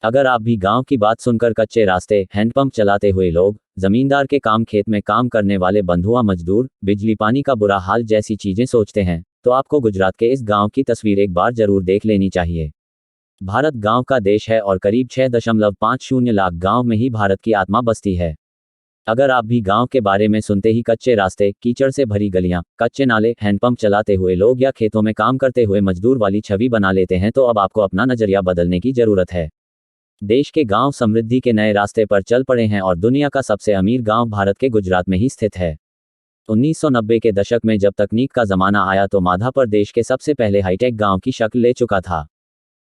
अगर आप भी गांव की बात सुनकर कच्चे रास्ते, हैंडपंप चलाते हुए लोग, जमींदार के काम, खेत में काम करने वाले बंधुआ मजदूर, बिजली पानी का बुरा हाल जैसी चीजें सोचते हैं, तो आपको गुजरात के इस गांव की तस्वीर एक बार जरूर देख लेनी चाहिए। भारत गांव का देश है और करीब 6.50 लाख गांव में ही भारत की आत्मा बसती है। अगर आप भी गांव के बारे में सुनते ही कच्चे रास्ते, कीचड़ से भरी गलियां, कच्चे नाले, हैंडपंप चलाते हुए लोग या खेतों में काम करते हुए मजदूर वाली छवि बना लेते हैं, तो अब आपको अपना नजरिया बदलने की जरूरत है। देश के गांव समृद्धि के नए रास्ते पर चल पड़े हैं और दुनिया का सबसे अमीर गांव भारत के गुजरात में ही स्थित है। 1990 के दशक में जब तकनीक का जमाना आया तो माधापर देश के सबसे पहले हाईटेक गांव की शक्ल ले चुका था।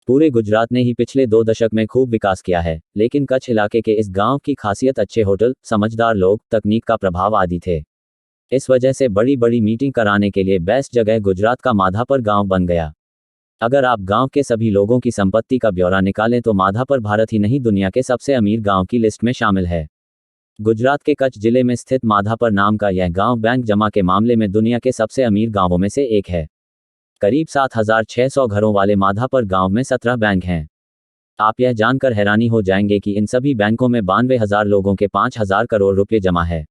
पूरे गुजरात ने ही पिछले 2 दशक में खूब विकास किया है, लेकिन कच्छ इलाके के इस गांव की खासियत अच्छे होटल, समझदार लोग, तकनीक का प्रभाव आदि थे। इस वजह से बड़ी बड़ी मीटिंग कराने के लिए बेस्ट जगह गुजरात का माधापर गांव बन गया। अगर आप गांव के सभी लोगों की संपत्ति का ब्यौरा निकालें तो माधापर भारत ही नहीं दुनिया के सबसे अमीर गांव की लिस्ट में शामिल है। गुजरात के कच्छ जिले में स्थित माधापर नाम का यह गांव बैंक जमा के मामले में दुनिया के सबसे अमीर गांवों में से एक है। करीब 7,600 घरों वाले माधापर गांव में 17 बैंक हैं। आप यह जानकर हैरानी हो जाएंगे कि इन सभी बैंकों में 92,000 लोगों के 5,000 करोड़ रुपये जमा है।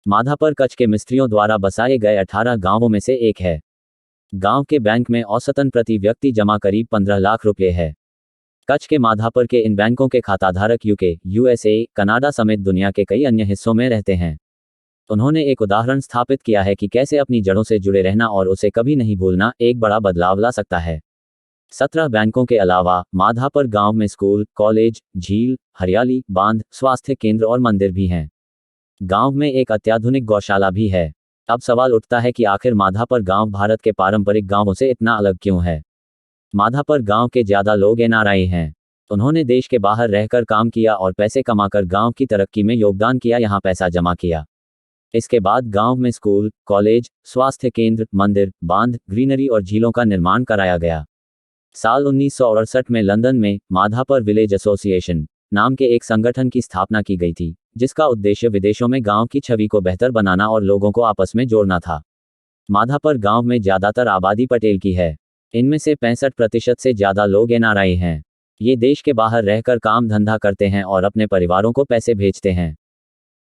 माधापर कच्छ के मिस्त्रियों द्वारा बसाए गए 18 गांवों में से एक है। गांव के बैंक में औसतन प्रति व्यक्ति जमा करीब 15 लाख रुपये है। कच्छ के माधापर के इन बैंकों के खाताधारक यूके, यूएसए, कनाडा समेत दुनिया के कई अन्य हिस्सों में रहते हैं। उन्होंने एक उदाहरण स्थापित किया है कि कैसे अपनी जड़ों से जुड़े रहना और उसे कभी नहीं भूलना एक बड़ा बदलाव ला सकता है। 17 बैंकों के अलावा माधापर गांव में स्कूल, कॉलेज, झील, हरियाली, बांध, स्वास्थ्य केंद्र और मंदिर भी हैं। गांव में एक अत्याधुनिक गौशाला भी है। अब सवाल उठता है कि आखिर माधापर गांव भारत के पारंपरिक गांवों से इतना अलग क्यों है। माधापर गांव के ज्यादा लोग एनआरआई हैं। उन्होंने देश के बाहर रहकर काम किया और पैसे कमाकर गांव की तरक्की में योगदान किया, यहाँ पैसा जमा किया। इसके बाद गांव में स्कूल, कॉलेज, स्वास्थ्य केंद्र, मंदिर, बांध, ग्रीनरी और झीलों का निर्माण कराया गया। साल 1968 में लंदन में माधापर विलेज एसोसिएशन नाम के एक संगठन की स्थापना की गई थी, जिसका उद्देश्य विदेशों में गांव की छवि को बेहतर बनाना और लोगों को आपस में जोड़ना था। माधापर गांव में ज्यादातर आबादी पटेल की है। इनमें से 65% से ज्यादा लोग एनआरआई हैं। ये देश के बाहर रहकर काम धंधा करते हैं और अपने परिवारों को पैसे भेजते हैं।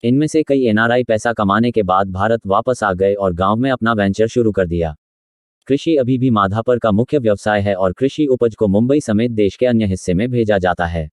इनमें से कई एनआरआई पैसा कमाने के बाद भारत वापस आ गए और गांव में अपना वेंचर शुरू कर दिया। कृषि अभी भी माधापर का मुख्य व्यवसाय है और कृषि उपज को मुंबई समेत देश के अन्य हिस्से में भेजा जाता है।